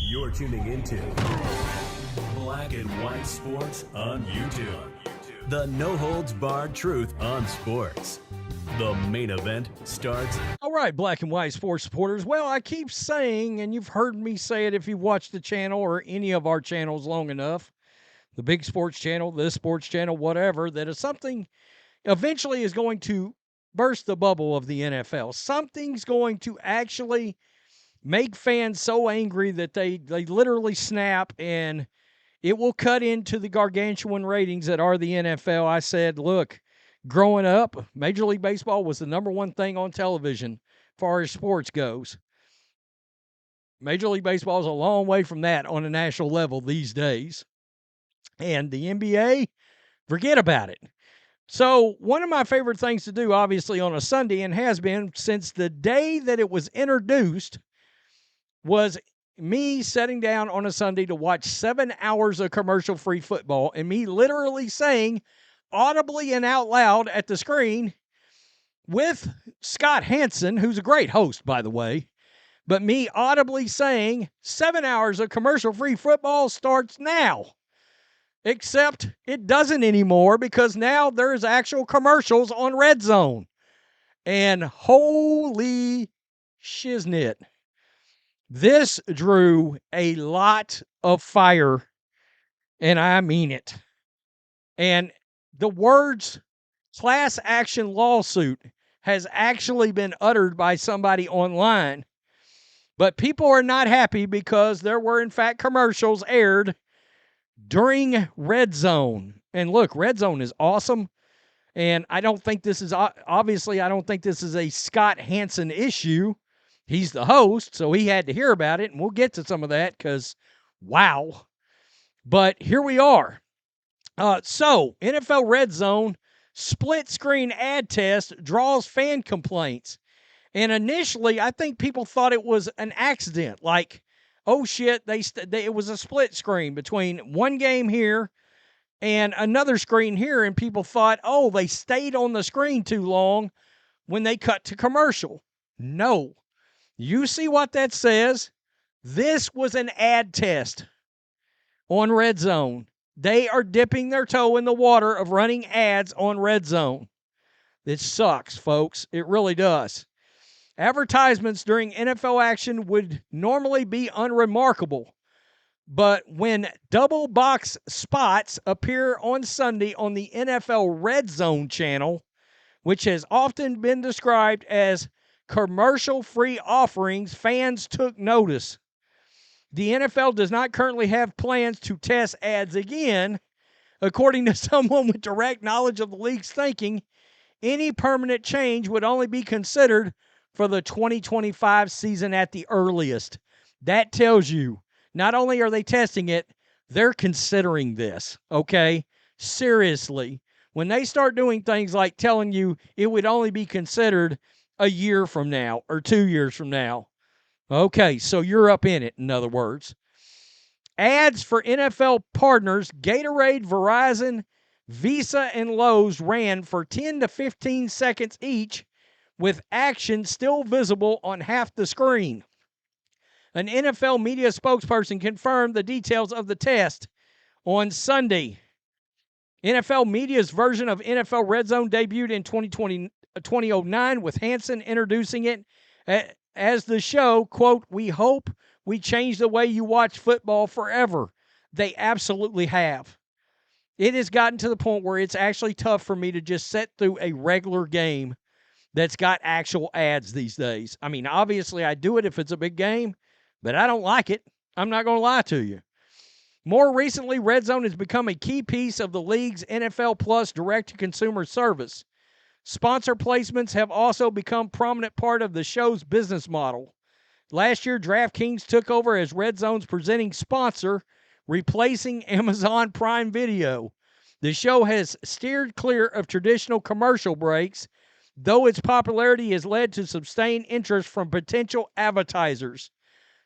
You're tuning into Black and White Sports on YouTube. The no-holds-barred truth on sports. The main event starts. All right, Black and White Sports supporters. Well, I keep saying, and you've heard me say it if you've watched the channel or any of our channels long enough, the Big Sports Channel, this Sports Channel, whatever, that if something eventually is going to burst the bubble of the NFL. Something's going to actually make fans so angry that they literally snap, and it will cut into the gargantuan ratings that are the NFL. I said, look, growing up, Major League Baseball was the number one thing on television as far as sports goes. Major League Baseball is a long way from that on a national level these days. And the NBA, forget about it. So one of my favorite things to do, obviously, on a Sunday, and has been since the day that it was introduced, was me sitting down on a Sunday to watch 7 hours of commercial-free football, and me literally saying audibly and out loud at the screen with Scott Hanson, who's a great host, by the way, but me audibly saying 7 hours of commercial-free football starts now. Except it doesn't anymore because now there's actual commercials on REDZONE. And holy shiznit, this drew a lot of fire, and I mean it. And the words class action lawsuit has actually been uttered by somebody online. But people are not happy because there were, in fact, commercials aired during REDZONE. And look, REDZONE is awesome. And I don't think this is, obviously, I don't think this is a Scott Hanson issue. He's the host, so he had to hear about it. And we'll get to some of that because, wow. But here we are. So, NFL REDZONE split screen ad test draws fan complaints. And initially, I think people thought it was an accident. Like, oh shit, it was a split screen between one game here and another screen here, and people thought, oh, they stayed on the screen too long when they cut to commercial. No. You see what that says? This was an ad test on REDZONE. They are dipping their toe in the water of running ads on REDZONE. It sucks, folks. It really does. Advertisements during NFL action would normally be unremarkable, but when double box spots appear on Sunday on the NFL REDZONE channel, which has often been described as commercial-free offerings, fans took notice. The NFL does not currently have plans to test ads again. According to someone with direct knowledge of the league's thinking, any permanent change would only be considered for the 2025 season at the earliest. That tells you, not only are they testing it, they're considering this, okay? Seriously. When they start doing things like telling you it would only be considered a year from now or 2 years from now. Okay, so you're up in it, in other words. Ads for NFL partners, Gatorade, Verizon, Visa, and Lowe's ran for 10 to 15 seconds each, with action still visible on half the screen. An NFL media spokesperson confirmed the details of the test on Sunday. NFL media's version of NFL REDZONE debuted in 2009 with Hanson introducing it as the show, quote, "We hope we change the way you watch football forever." They absolutely have. It has gotten to the point where it's actually tough for me to just sit through a regular game that's got actual ads these days. I mean, obviously I do it if it's a big game, but I don't like it. I'm not going to lie to you. More recently, REDZONE has become a key piece of the league's NFL Plus direct-to-consumer service. Sponsor placements have also become a prominent part of the show's business model. Last year, DraftKings took over as REDZONE's presenting sponsor, replacing Amazon Prime Video. The show has steered clear of traditional commercial breaks, though its popularity has led to sustained interest from potential advertisers.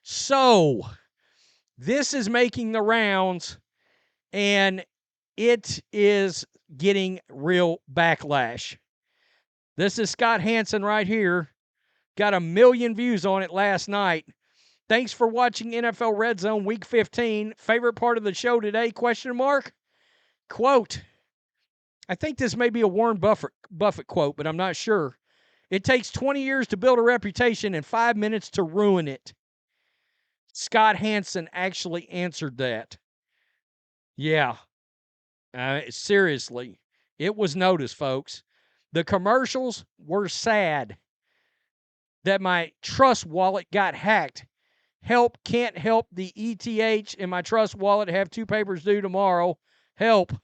So, this is making the rounds, and it is getting real backlash. This is Scott Hanson right here. Got 1 million views on it last night. Thanks for watching NFL Red Zone Week 15. Favorite part of the show today, question mark? Quote. I think this may be a Warren Buffett quote, but I'm not sure. It takes 20 years to build a reputation and 5 minutes to ruin it. Scott Hanson actually answered that. Yeah. Seriously. It was noticed, folks. The commercials were sad that my trust wallet got hacked. Help, can't help the ETH in my trust wallet. Have 2 papers due tomorrow. Help.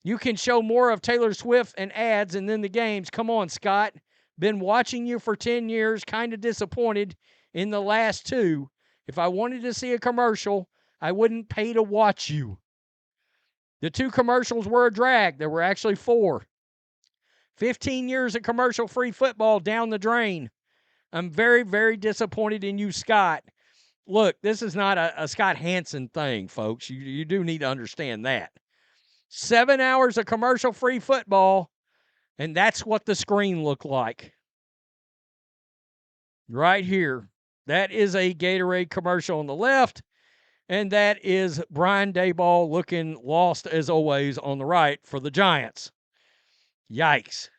You can show more of Taylor Swift and ads and then the games. Come on, Scott. Been watching you for 10 years. Kind of disappointed in the last 2. If I wanted to see a commercial, I wouldn't pay to watch you. The 2 commercials were a drag. There were actually 4. 15 years of commercial-free football down the drain. I'm very, very disappointed in you, Scott. Look, this is not a Scott Hanson thing, folks. You do need to understand that. 7 hours of commercial-free football, and that's what the screen looked like. Right here. That is a Gatorade commercial on the left, and that is Brian Daboll looking lost as always on the right for the Giants. Yikes.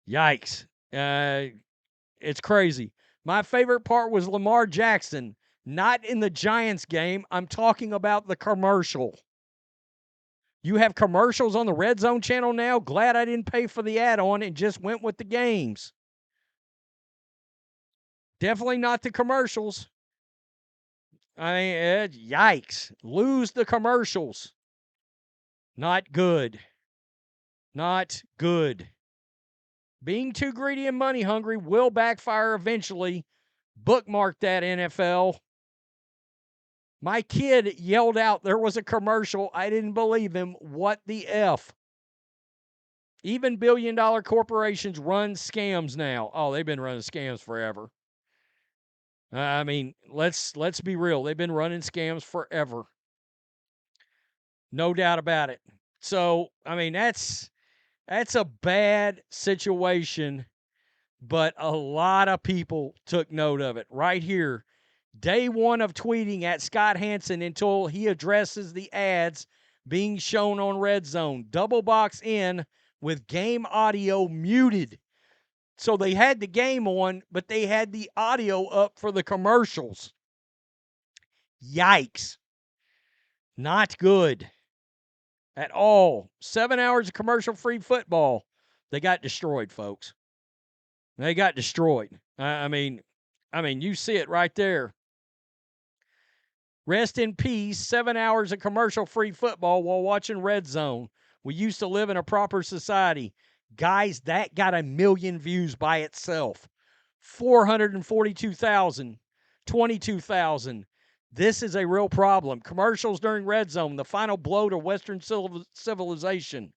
Yikes. It's crazy. My favorite part was Lamar Jackson, not in the Giants game. I'm talking about the commercial. You have commercials on the Red Zone channel now? Glad I didn't pay for the add-on and just went with the games. Definitely not the commercials. I mean, yikes. Lose the commercials. Not good. Not good. Being too greedy and money hungry will backfire eventually. Bookmark that, NFL. My kid yelled out there was a commercial. I didn't believe him. What the F? Even billion-dollar corporations run scams now. Oh, they've been running scams forever. I mean, let's be real. They've been running scams forever. No doubt about it. So, I mean, that's a bad situation, but a lot of people took note of it. Right here, day 1 of tweeting at Scott Hanson until he addresses the ads being shown on Red Zone. Double box in with game audio muted. So they had the game on, but they had the audio up for the commercials. Yikes. Not good at all. 7 hours of commercial-free football. They got destroyed, folks. They got destroyed. I mean, you see it right there. Rest in peace, 7 hours of commercial-free football while watching Red Zone. We used to live in a proper society. Guys, that got 1 million views by itself. 442,000, 22,000. This is a real problem. Commercials during Red Zone, the final blow to Western civilization.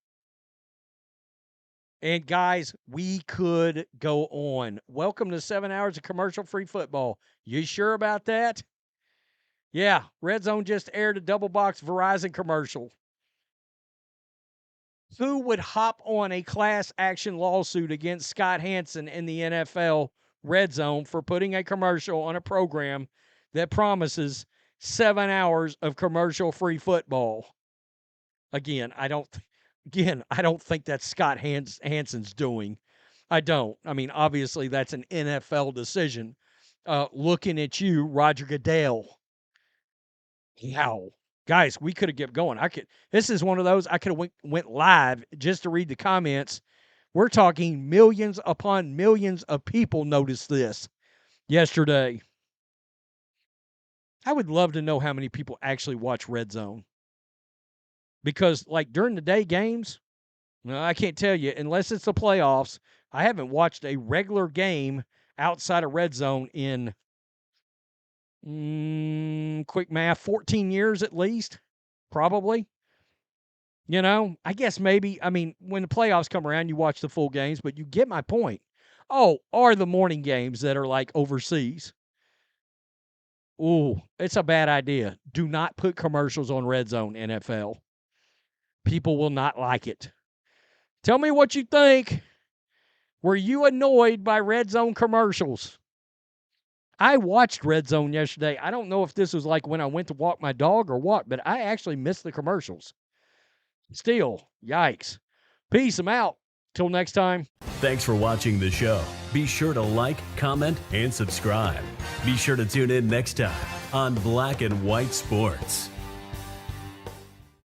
And guys, we could go on. Welcome to 7 hours of commercial-free football. You sure about that? Yeah, Red Zone just aired a double box Verizon commercial. Who would hop on a class action lawsuit against Scott Hanson in the NFL Red Zone for putting a commercial on a program that promises 7 hours of commercial-free football? Again, I don't think that's Scott Hanson's doing. I don't. I mean, obviously, that's an NFL decision. Looking at you, Roger Goodell. Wow. Guys, we could have kept going. This is one of those I could have went live just to read the comments. We're talking millions upon millions of people noticed this yesterday. I would love to know how many people actually watch Red Zone. Because, like, during the day games, no, I can't tell you. Unless it's the playoffs, I haven't watched a regular game outside of Red Zone in quick math, 14 years at least, probably. You know, I guess maybe, I mean, when the playoffs come around, you watch the full games, but you get my point. Oh, or the morning games that are like overseas. Ooh, it's a bad idea. Do not put commercials on Red Zone, NFL. People will not like it. Tell me what you think. Were you annoyed by Red Zone commercials? I watched Red Zone yesterday. I don't know if this was like when I went to walk my dog or what, but I actually missed the commercials. Still, yikes. Peace. I'm out. Till next time. Thanks for watching the show. Be sure to like, comment, and subscribe. Be sure to tune in next time on Black and White Sports.